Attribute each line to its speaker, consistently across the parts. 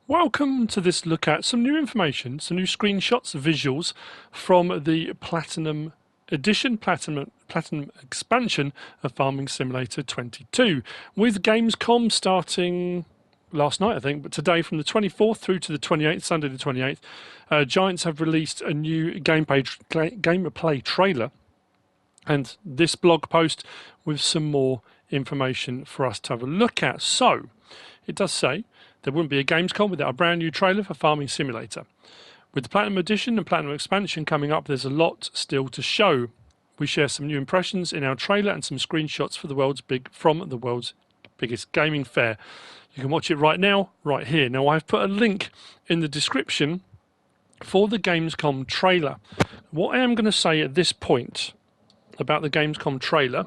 Speaker 1: Welcome to this look at some new information, some new screenshots, visuals from the Platinum Edition, Platinum expansion of Farming Simulator 22, with Gamescom starting last night, I think, but today from the 24th through to the 28th, Sunday the 28th, Giants have released a new gameplay trailer, and this blog post with some more information for us to have a look at. So, it does say there wouldn't be a Gamescom without a brand new trailer for Farming Simulator. With the Platinum Edition and Platinum Expansion coming up, there's a lot still to show. We share some new impressions in our trailer and some screenshots from the world's biggest gaming fair. You can watch it right now, right here. Now, I've put a link in the description for the Gamescom trailer. What I am going to say at this point about the Gamescom trailer,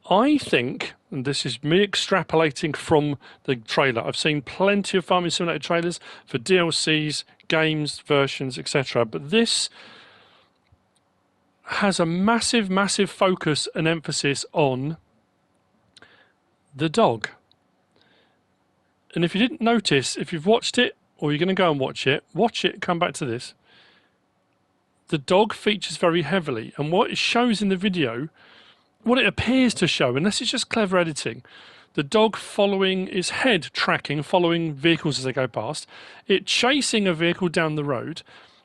Speaker 1: I think, and this is me extrapolating from the trailer, I've seen plenty of Farming Simulator trailers for DLCs, games, versions, etc. But this has a massive, massive focus and emphasis on the dog. And if you didn't notice, if you've watched it, or you're going to go and watch it, come back to this. The dog features very heavily, and what it shows in the video, what it appears to show, unless it's just clever editing, the dog following its head tracking, following vehicles as they go past, it chasing a vehicle down the road,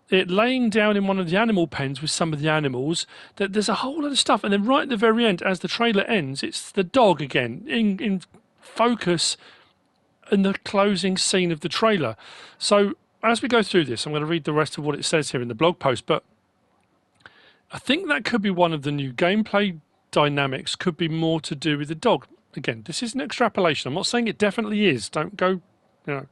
Speaker 1: it laying down in one of the animal pens with some of the animals. There's a whole lot of stuff, and then right at the very end, as the trailer ends, it's the dog again in focus in the closing scene of the trailer. So as we go through this, I'm going to read the rest of what it says here in the blog post, but I think that could be one of the new gameplay dynamics, could be more to do with the dog. Again, this is an extrapolation. I'm not saying it definitely is. Don't go, I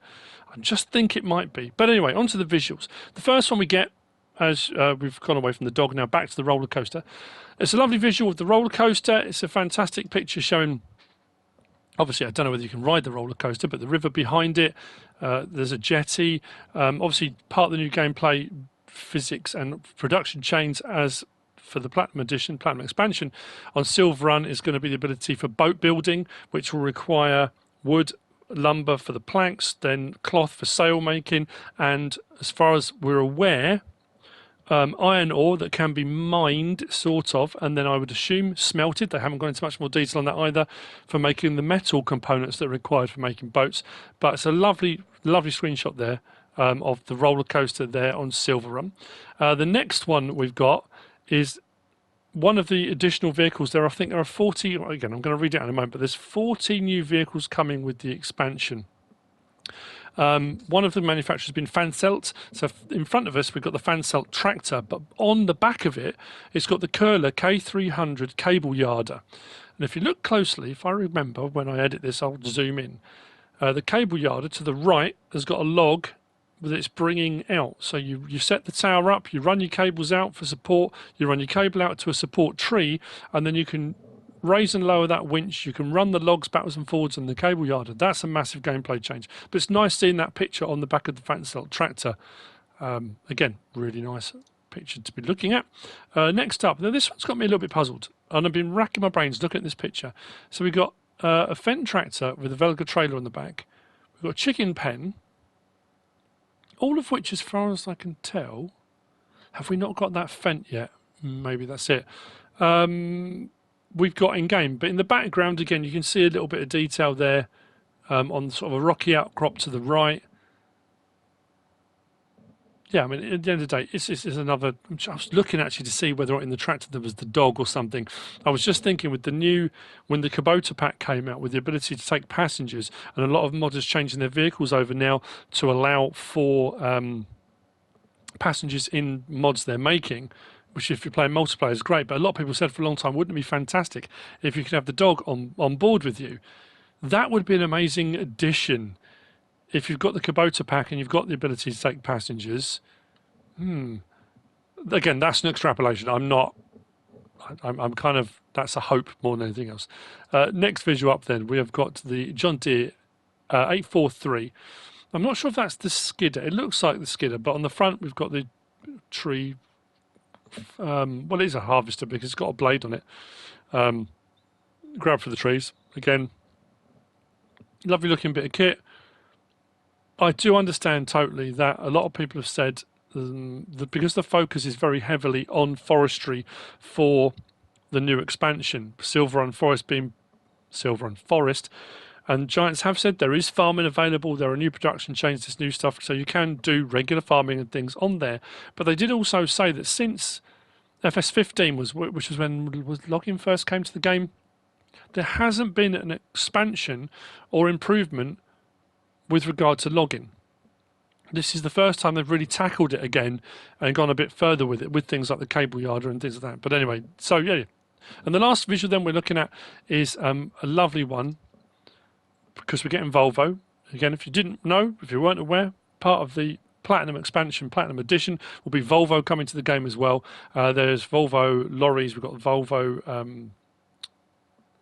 Speaker 1: just think it might be. But anyway, onto the visuals. The first one we get, as we've gone away from the dog now, back to the roller coaster. It's a lovely visual of the roller coaster. It's a fantastic picture showing, obviously, I don't know whether you can ride the roller coaster, but the river behind it, there's a jetty. Obviously, part of the new gameplay physics and production chains, as for the Platinum Edition, Platinum Expansion, on Silver Run is going to be the ability for boat building, which will require wood, lumber for the planks, then cloth for sail making, and as far as we're aware, iron ore that can be mined, sort of, and then I would assume smelted. They haven't gone into much more detail on that either, for making the metal components that are required for making boats. But it's a lovely, lovely screenshot there of the roller coaster there on Silver Run. The next one we've got is one of the additional vehicles. I think there are 40, again, I'm going to read it in a moment, but there's 40 new vehicles coming with the expansion. One of the manufacturers has been Fent. So in front of us, we've got the Fent tractor, but on the back of it, it's got the Curler K300 cable yarder. And if you look closely, if I remember when I edit this, I'll zoom in. The cable yarder to the right has got a log that it's bringing out. So you set the tower up, you run your cables out for support, you run your cable out to a support tree, and then you can raise and lower that winch, you can run the logs backwards and forwards on the cable yarder. That's a massive gameplay change. But it's nice seeing that picture on the back of the Fent tractor. Again, really nice picture to be looking at. Next up, now this one's got me a little bit puzzled, and I've been racking my brains looking at this picture. So we've got a Fent tractor with a Velga trailer on the back. We've got a chicken pen, all of which, as far as I can tell, have we not got that Fent yet? Maybe that's it. We've got in-game, but in the background, again, you can see a little bit of detail there on sort of a rocky outcrop to the right. Yeah, I mean, at the end of the day, it's another. I was looking actually to see whether or not in the tractor there was the dog or something. I was just thinking with the new, when the Kubota pack came out with the ability to take passengers, and a lot of modders changing their vehicles over now to allow for passengers in mods they're making, which if you're playing multiplayer is great. But a lot of people said for a long time, wouldn't it be fantastic if you could have the dog on board with you? That would be an amazing addition. If you've got the Kubota pack and you've got the ability to take passengers, again, that's an extrapolation. I'm kind of, that's a hope more than anything else. Next visual up then, we have got the John Deere 843. I'm not sure if that's the skidder. It looks like the skidder, but on the front we've got the tree. Well, it is a harvester because it's got a blade on it. Grab for the trees. Again, lovely looking bit of kit. I do understand totally that a lot of people have said that because the focus is very heavily on forestry for the new expansion, Silver and Forest being Silver and Forest, and Giants have said there is farming available, there are new production chains, this new stuff, so you can do regular farming and things on there. But they did also say that since FS15 which was when login first came to the game, there hasn't been an expansion or improvement with regard to logging. This is the first time they've really tackled it again and gone a bit further with it, with things like the cable yarder and things like that. But anyway, so yeah. And the last visual then we're looking at is a lovely one, because we're getting Volvo. Again, if you didn't know, if you weren't aware, part of the Platinum expansion, Platinum Edition, will be Volvo coming to the game as well. There's Volvo lorries, we've got Volvo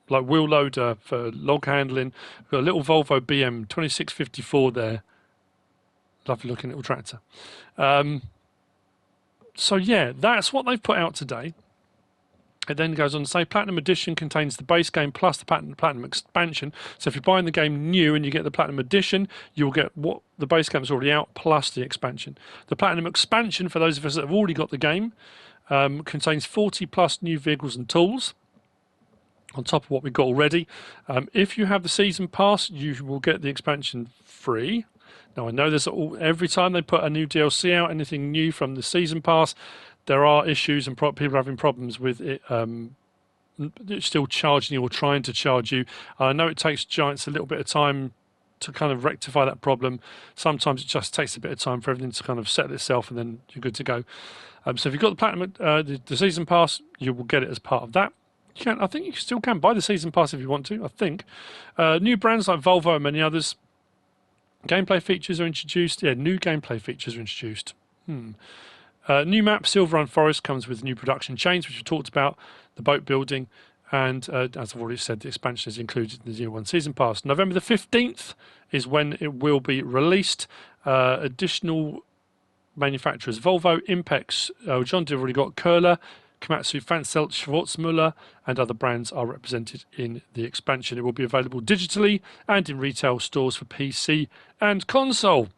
Speaker 1: like wheel loader for log handling. We've got a little Volvo BM 2654 there. Lovely looking little tractor. So yeah, that's what they've put out today. It then goes on to say Platinum Edition contains the base game plus the Platinum expansion. So if you're buying the game new and you get the Platinum Edition, you'll get what the base game is already out plus the expansion. The Platinum expansion, for those of us that have already got the game, contains 40 plus new vehicles and tools on top of what we've got already. If you have the season pass, you will get the expansion free. Now I know there's every time they put a new DLC out, anything new from the season pass, there are issues and people are having problems with it still charging you or trying to charge you. I know it takes Giants a little bit of time to kind of rectify that problem. Sometimes it just takes a bit of time for everything to kind of settle itself, and then you're good to go. So if you've got the Platinum, the season pass, you will get it as part of that. I think you still can buy the season pass if you want to, I think. New brands like Volvo and many others. Gameplay features are introduced. Yeah, new gameplay features are introduced. New map, Silver and Forest, comes with new production chains, which we talked about, the boat building, and as I've already said, the expansion is included in the Year 1 Season Pass. November the 15th is when it will be released. Additional manufacturers, Volvo, Impex, John Deere already got Curler, Komatsu, Fent, Schwarzmüller, and other brands are represented in the expansion. It will be available digitally and in retail stores for PC and console.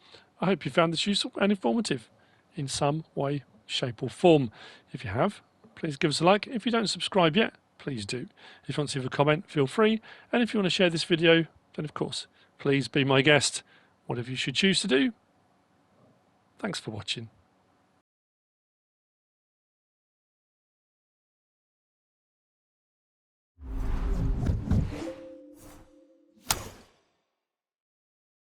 Speaker 1: I hope you found this useful and informative in some way, shape or form. If you have, please give us a like. If you don't subscribe yet, please do. If you want to leave a comment, feel free. And if you want to share this video, then of course, please be my guest. Whatever you should choose to do. Thanks for watching.